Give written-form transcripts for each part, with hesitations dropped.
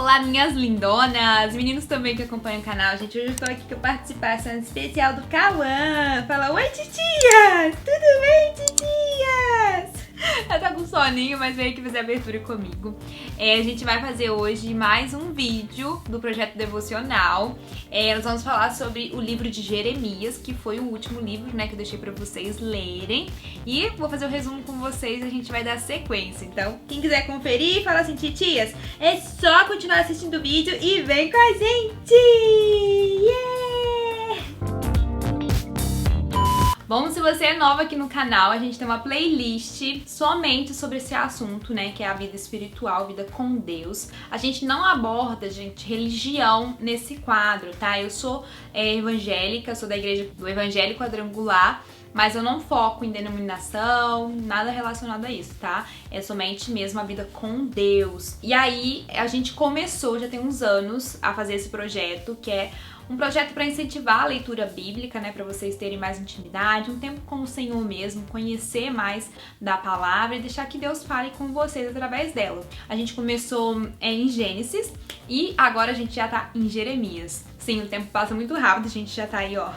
Olá, minhas lindonas! Meninos também que acompanham o canal, gente. Hoje eu estou aqui com a participação especial do Cauã. Fala, oi, titias! Tudo bem, titias? Ela tá com soninho, mas veio aqui fazer a abertura comigo. A gente vai fazer hoje mais um vídeo do projeto devocional. Nós vamos falar sobre o livro de Jeremias, que foi o último livro, né, que eu deixei pra vocês lerem. E vou fazer o resumo com vocês e a gente vai dar sequência. Então, quem quiser conferir, fala assim, titias, é só continuar assistindo o vídeo e vem com a gente! Yeah! Bom, se você é nova aqui no canal, a gente tem uma playlist somente sobre esse assunto, né, que é a vida espiritual, vida com Deus. A gente não aborda, gente, religião nesse quadro, tá? Eu sou evangélica, sou da igreja do Evangelho Quadrangular, mas eu não foco em denominação, nada relacionado a isso, tá? É somente mesmo a vida com Deus. E aí, a gente começou, já tem uns anos, a fazer esse projeto, que é um projeto para incentivar a leitura bíblica, né, para vocês terem mais intimidade, um tempo com o Senhor mesmo, conhecer mais da palavra e deixar que Deus fale com vocês através dela. A gente começou em Gênesis e agora a gente já tá em Jeremias. Sim, o tempo passa muito rápido, a gente já tá aí, ó,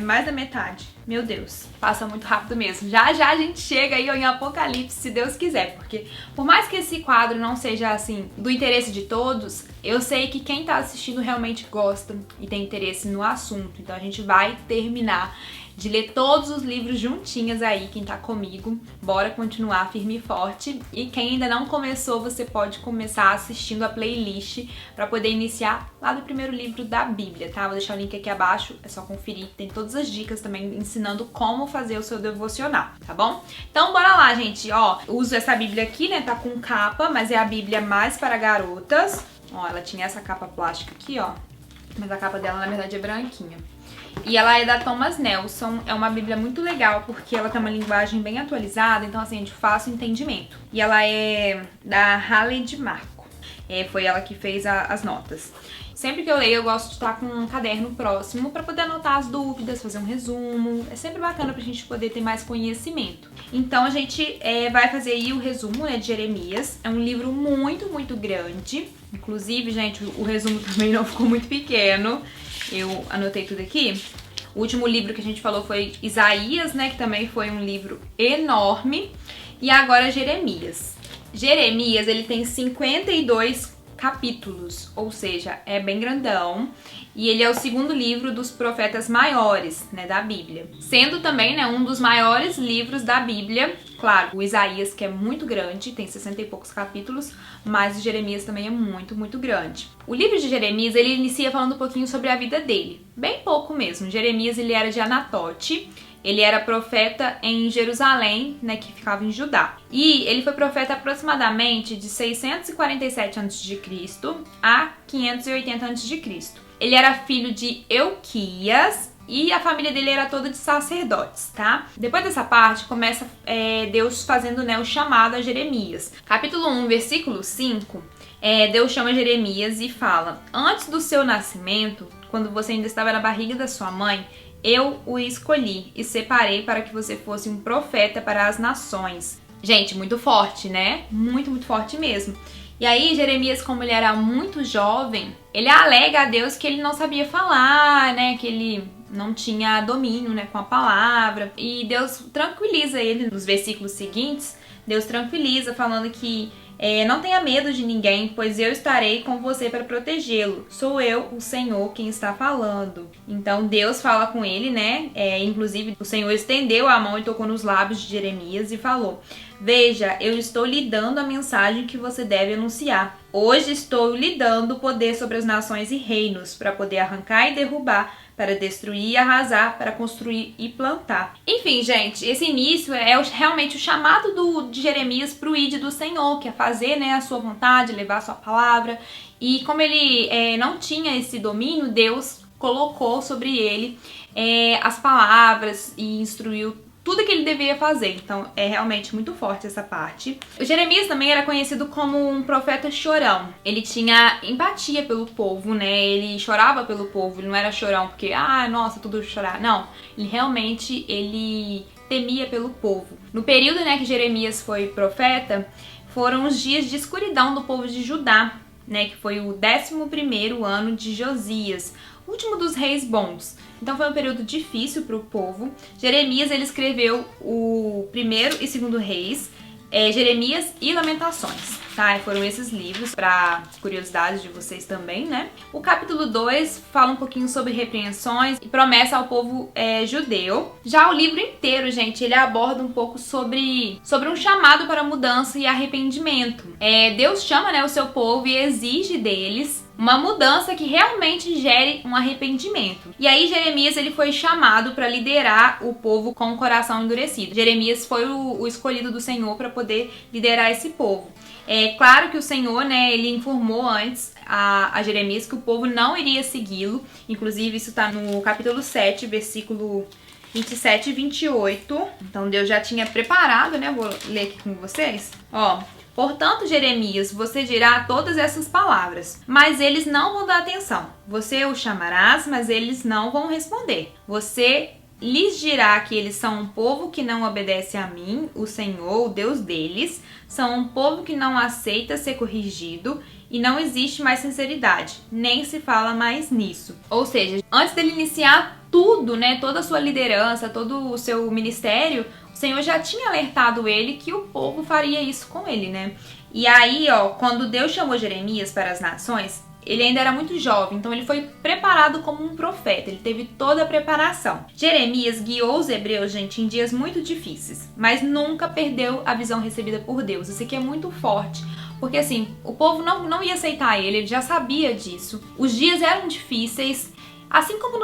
mais da metade. Meu Deus, passa muito rápido mesmo. Já já a gente chega aí ó, em Apocalipse, se Deus quiser, porque por mais que esse quadro não seja assim do interesse de todos, eu sei que quem tá assistindo realmente gosta e tem interesse no assunto. Então a gente vai terminar de ler todos os livros juntinhas aí, quem tá comigo. Bora continuar firme e forte. E quem ainda não começou, você pode começar assistindo a playlist pra poder iniciar lá do primeiro livro da Bíblia, tá? Vou deixar o link aqui abaixo, é só conferir. Tem todas as dicas também ensinando como fazer o seu devocional, tá bom? Então bora lá, gente. Ó, uso essa Bíblia aqui, né? Tá com capa, mas é a Bíblia mais para garotas. Ó, ela tinha essa capa plástica aqui, ó. Mas a capa dela, na verdade, é branquinha. E ela é da Thomas Nelson, é uma bíblia muito legal porque ela tem uma linguagem bem atualizada, então assim, é de fácil entendimento. E ela é da Halley de Marco, foi ela que fez as notas. Sempre que eu leio, eu gosto de estar com um caderno próximo para poder anotar as dúvidas, fazer um resumo. É sempre bacana pra gente poder ter mais conhecimento. Então a gente vai fazer aí o resumo, né, de Jeremias. É um livro muito, muito grande. Inclusive, gente, o resumo também não ficou muito pequeno. Eu anotei tudo aqui. O último livro que a gente falou foi Isaías, né, que também foi um livro enorme. E agora Jeremias. Jeremias, ele tem 52 capítulos, ou seja, é bem grandão. E ele é o segundo livro dos profetas maiores, né, da Bíblia. Sendo também, né, um dos maiores livros da Bíblia. Claro, o Isaías, que é muito grande, tem 60 e poucos capítulos, mas o Jeremias também é muito, muito grande. O livro de Jeremias, ele inicia falando um pouquinho sobre a vida dele. Bem pouco mesmo. Jeremias, ele era de Anatote. Ele era profeta em Jerusalém, né, que ficava em Judá. E ele foi profeta aproximadamente de 647 a.C. a 580 a.C. Ele era filho de Euquias e a família dele era toda de sacerdotes, tá? Depois dessa parte, começa Deus fazendo, né, o chamado a Jeremias. Capítulo 1, versículo 5, Deus chama Jeremias e fala: antes do seu nascimento, quando você ainda estava na barriga da sua mãe, eu o escolhi e separei para que você fosse um profeta para as nações. Gente, muito forte, né? Muito, muito forte mesmo. E aí, Jeremias, como ele era muito jovem, ele alega a Deus que ele não sabia falar, né? Que ele não tinha domínio, né, com a palavra. E Deus tranquiliza ele nos versículos seguintes. Deus tranquiliza falando que não tenha medo de ninguém, pois eu estarei com você para protegê-lo. Sou eu, o Senhor, quem está falando. Então Deus fala com ele, né? Inclusive o Senhor estendeu a mão e tocou nos lábios de Jeremias e falou: veja, eu estou lhe dando a mensagem que você deve anunciar. Hoje estou lhe dando poder sobre as nações e reinos, para poder arrancar e derrubar, para destruir e arrasar, para construir e plantar. Enfim, gente, esse início é realmente o chamado de Jeremias para o ID do Senhor, que é fazer, né, a sua vontade, levar a sua palavra. E como ele não tinha esse domínio, Deus colocou sobre ele as palavras e instruiu tudo que ele deveria fazer. Então é realmente muito forte essa parte. O Jeremias também era conhecido como um profeta chorão. Ele tinha empatia pelo povo, né? Ele chorava pelo povo, ele não era chorão porque, nossa, tudo chorar. Não, ele temia pelo povo. No período, né, que Jeremias foi profeta, foram os dias de escuridão do povo de Judá, né, que foi o 11º ano de Josias, último dos reis bons. Então foi um período difícil para o povo. Jeremias, ele escreveu o 1º e 2º reis, Jeremias e Lamentações, tá? E foram esses livros, para curiosidades de vocês também, né? O capítulo 2 fala um pouquinho sobre repreensões e promessa ao povo judeu. Já o livro inteiro, gente, ele aborda um pouco sobre um chamado para mudança e arrependimento. Deus chama, né, o seu povo e exige deles uma mudança que realmente gere um arrependimento. E aí Jeremias, ele foi chamado para liderar o povo com o coração endurecido. Jeremias foi o escolhido do Senhor para poder liderar esse povo. É claro que o Senhor, né, ele informou antes a Jeremias que o povo não iria segui-lo. Inclusive isso está no capítulo 7, versículo 27 e 28. Então Deus já tinha preparado, né? Vou ler aqui com vocês. Portanto, Jeremias, você dirá todas essas palavras, mas eles não vão dar atenção. Você os chamarás, mas eles não vão responder. Você lhes dirá que eles são um povo que não obedece a mim, o Senhor, o Deus deles. São um povo que não aceita ser corrigido e não existe mais sinceridade, nem se fala mais nisso. Ou seja, antes dele iniciar tudo, né, toda a sua liderança, todo o seu ministério, o Senhor já tinha alertado ele que o povo faria isso com ele, né? E aí, quando Deus chamou Jeremias para as nações, ele ainda era muito jovem, então ele foi preparado como um profeta, ele teve toda a preparação. Jeremias guiou os hebreus, gente, em dias muito difíceis, mas nunca perdeu a visão recebida por Deus. Isso aqui é muito forte, porque assim, o povo não ia aceitar ele já sabia disso. Os dias eram difíceis, assim como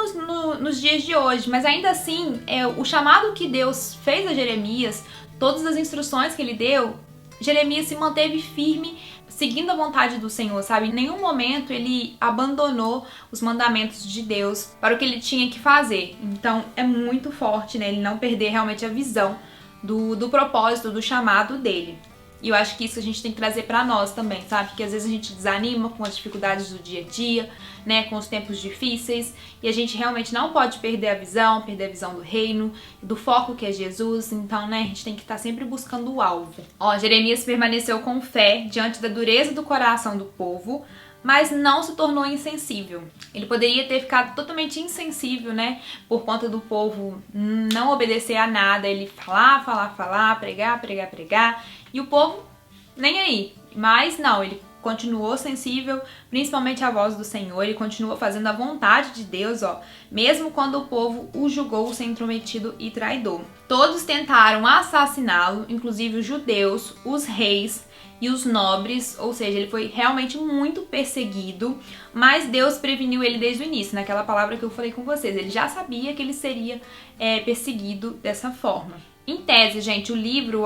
nos dias de hoje, mas ainda assim, o chamado que Deus fez a Jeremias, todas as instruções que ele deu, Jeremias se manteve firme, seguindo a vontade do Senhor, sabe? Em nenhum momento ele abandonou os mandamentos de Deus para o que ele tinha que fazer. Então é muito forte, né? Ele não perder realmente a visão do propósito, do chamado dele. E eu acho que isso a gente tem que trazer pra nós também, sabe? Que às vezes a gente desanima com as dificuldades do dia a dia, né? Com os tempos difíceis. E a gente realmente não pode perder a visão do reino, do foco que é Jesus. Então, né? A gente tem que estar sempre buscando o alvo. Jeremias permaneceu com fé diante da dureza do coração do povo, mas não se tornou insensível. Ele poderia ter ficado totalmente insensível, né? Por conta do povo não obedecer a nada. Ele falar, pregar. E o povo nem aí. Mas não, ele continuou sensível, principalmente à voz do Senhor. Ele continuou fazendo a vontade de Deus, mesmo quando o povo o julgou ser intrometido e traidor. Todos tentaram assassiná-lo, inclusive os judeus, os reis e os nobres, ou seja, ele foi realmente muito perseguido, mas Deus preveniu ele desde o início, naquela palavra que eu falei com vocês. Ele já sabia que ele seria perseguido dessa forma. Em tese, gente, o livro,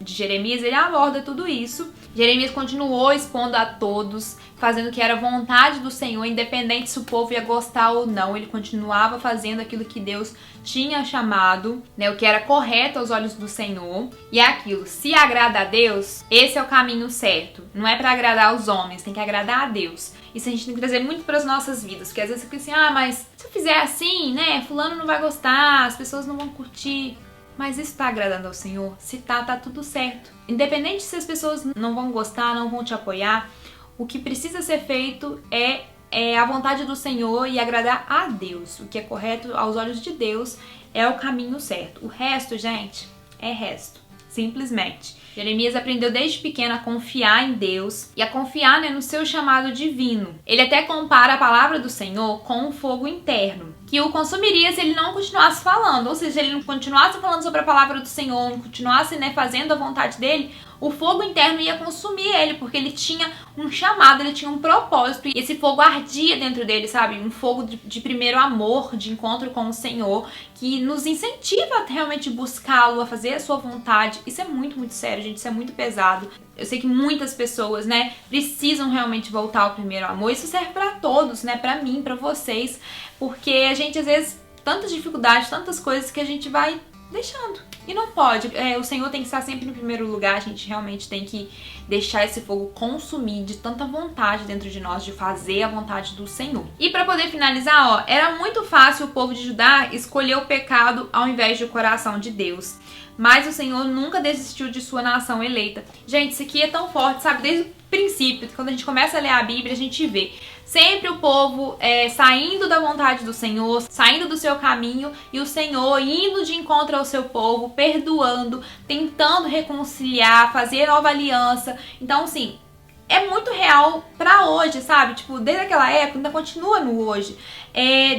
de Jeremias, ele aborda tudo isso. Jeremias continuou expondo a todos, fazendo o que era vontade do Senhor, independente se o povo ia gostar ou não. Ele continuava fazendo aquilo que Deus tinha chamado, né, o que era correto aos olhos do Senhor. E é aquilo, se agrada a Deus, esse é o caminho certo. Não é para agradar os homens, tem que agradar a Deus. Isso a gente tem que trazer muito para as nossas vidas, porque às vezes você fica assim, mas se eu fizer assim, né, fulano não vai gostar, as pessoas não vão curtir. Mas isso tá agradando ao Senhor? Se tá tudo certo. Independente se as pessoas não vão gostar, não vão te apoiar, o que precisa ser feito é a vontade do Senhor e agradar a Deus. O que é correto aos olhos de Deus é o caminho certo. O resto, gente, é resto. Simplesmente. Jeremias aprendeu desde pequeno a confiar em Deus e a confiar, no seu chamado divino. Ele até compara a palavra do Senhor com um fogo interno, que o consumiria se ele não continuasse falando. Ou seja, se ele não continuasse falando sobre a palavra do Senhor, não continuasse, fazendo a vontade dele, o fogo interno ia consumir ele, porque ele tinha um chamado, ele tinha um propósito, e esse fogo ardia dentro dele, sabe? Um fogo de primeiro amor, de encontro com o Senhor, que nos incentiva a realmente buscá-lo, a fazer a sua vontade. Isso é muito, muito sério, gente, isso é muito pesado. Eu sei que muitas pessoas, precisam realmente voltar ao primeiro amor. Isso serve pra todos, pra mim, pra vocês, porque a gente, às vezes, tantas dificuldades, tantas coisas que a gente vai deixando. E não pode. O Senhor tem que estar sempre no primeiro lugar. A gente realmente tem que deixar esse fogo consumir de tanta vontade dentro de nós de fazer a vontade do Senhor. E para poder finalizar, era muito fácil o povo de Judá escolher o pecado ao invés do coração de Deus. mas o Senhor nunca desistiu de sua nação eleita. Gente, isso aqui é tão forte, sabe? Desde o princípio, quando a gente começa a ler a Bíblia, a gente vê sempre o povo saindo da vontade do Senhor, saindo do seu caminho, e o Senhor indo de encontro ao seu povo, perdoando, tentando reconciliar, fazer nova aliança. Então, assim, é muito real pra hoje, sabe? Tipo, desde aquela época, ainda continua no hoje.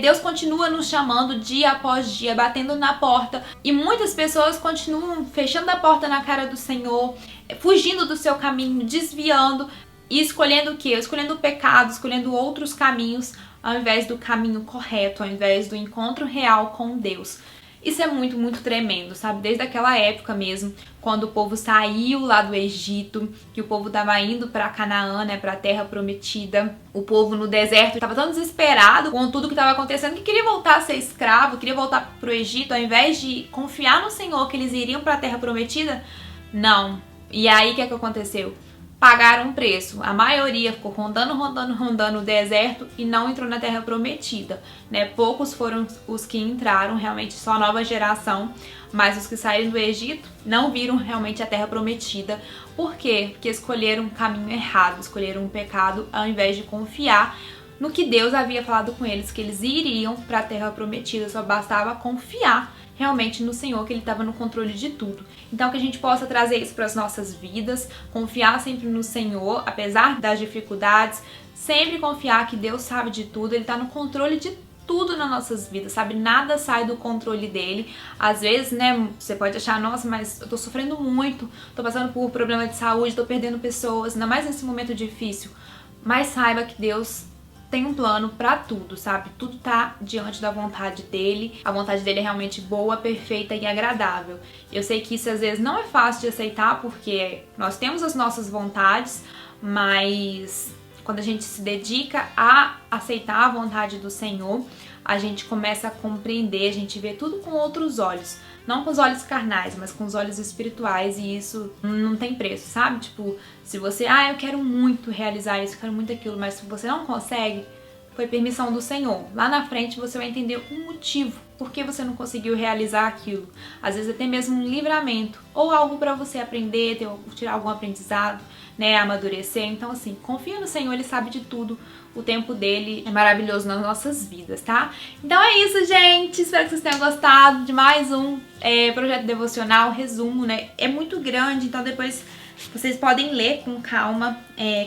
Deus continua nos chamando dia após dia, batendo na porta. E muitas pessoas continuam fechando a porta na cara do Senhor, fugindo do seu caminho, desviando e escolhendo o quê? Escolhendo o pecado, escolhendo outros caminhos, ao invés do caminho correto, ao invés do encontro real com Deus. Isso é muito, muito tremendo, sabe? Desde aquela época mesmo, quando o povo saiu lá do Egito, que o povo estava indo para Canaã, né, para a terra prometida. O povo no deserto estava tão desesperado com tudo que estava acontecendo que queria voltar a ser escravo, queria voltar pro Egito, ao invés de confiar no Senhor que eles iriam para a terra prometida. Não. E aí o que aconteceu? Pagaram um preço. A maioria ficou rondando o deserto e não entrou na terra prometida, né? Poucos foram os que entraram, realmente só a nova geração, mas os que saíram do Egito não viram realmente a terra prometida. Por quê? Porque escolheram um caminho errado, escolheram um pecado ao invés de confiar no que Deus havia falado com eles, que eles iriam para a terra prometida, só bastava confiar realmente no Senhor, que Ele estava no controle de tudo. Então que a gente possa trazer isso para as nossas vidas, confiar sempre no Senhor, apesar das dificuldades, sempre confiar que Deus sabe de tudo, Ele está no controle de tudo nas nossas vidas, sabe? Nada sai do controle dele. Às vezes, né, você pode achar, nossa, mas eu tô sofrendo muito, tô passando por problema de saúde, tô perdendo pessoas, ainda mais nesse momento difícil. Mas saiba que Deus tem um plano pra tudo, sabe? Tudo tá diante da vontade dele. A vontade dele é realmente boa, perfeita e agradável. Eu sei que isso às vezes não é fácil de aceitar, porque nós temos as nossas vontades, mas quando a gente se dedica a aceitar a vontade do Senhor, a gente começa a compreender, a gente vê tudo com outros olhos. Não com os olhos carnais, mas com os olhos espirituais, e isso não tem preço, sabe? Tipo, se você, eu quero muito realizar isso, eu quero muito aquilo, mas se você não consegue, foi permissão do Senhor. Lá na frente você vai entender um motivo por que você não conseguiu realizar aquilo. Às vezes até mesmo um livramento, ou algo pra você aprender, tirar algum aprendizado, né, amadurecer. Então assim, confia no Senhor, Ele sabe de tudo. O tempo dele é maravilhoso nas nossas vidas, tá? Então é isso, gente. Espero que vocês tenham gostado de mais um projeto devocional, resumo, né? É muito grande, então depois vocês podem ler com calma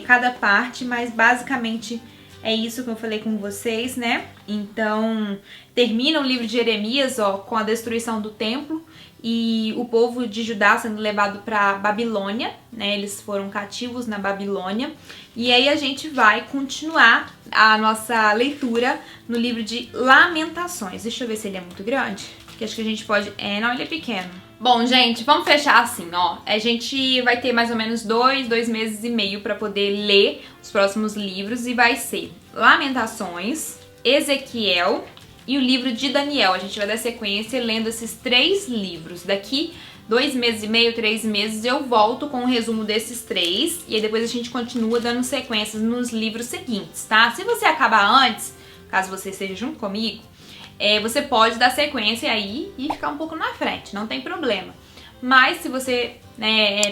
cada parte, mas basicamente é isso que eu falei com vocês, né? Então, termina o livro de Jeremias, com a destruição do templo e o povo de Judá sendo levado para Babilônia, né? Eles foram cativos na Babilônia. E aí a gente vai continuar a nossa leitura no livro de Lamentações. Deixa eu ver se ele é muito grande, que acho que a gente pode... não, ele é pequeno. Bom, gente, vamos fechar assim, ó. A gente vai ter mais ou menos 2 meses e meio para poder ler os próximos livros, e vai ser Lamentações, Ezequiel e o livro de Daniel. A gente vai dar sequência lendo esses 3 livros. Daqui 2 meses e meio, 3 meses, eu volto com um resumo desses 3, e aí depois a gente continua dando sequências nos livros seguintes, tá? Se você acabar antes, caso você esteja junto comigo, você pode dar sequência aí e ficar um pouco na frente, não tem problema. Mas se você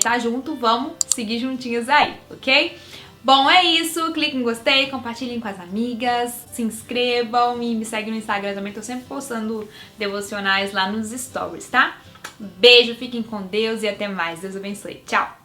tá junto, vamos seguir juntinhos aí, ok? Bom, é isso. Clique em gostei, compartilhem com as amigas, se inscrevam e me seguem no Instagram também. Tô sempre postando devocionais lá nos stories, tá? Beijo, fiquem com Deus e até mais. Deus abençoe. Tchau!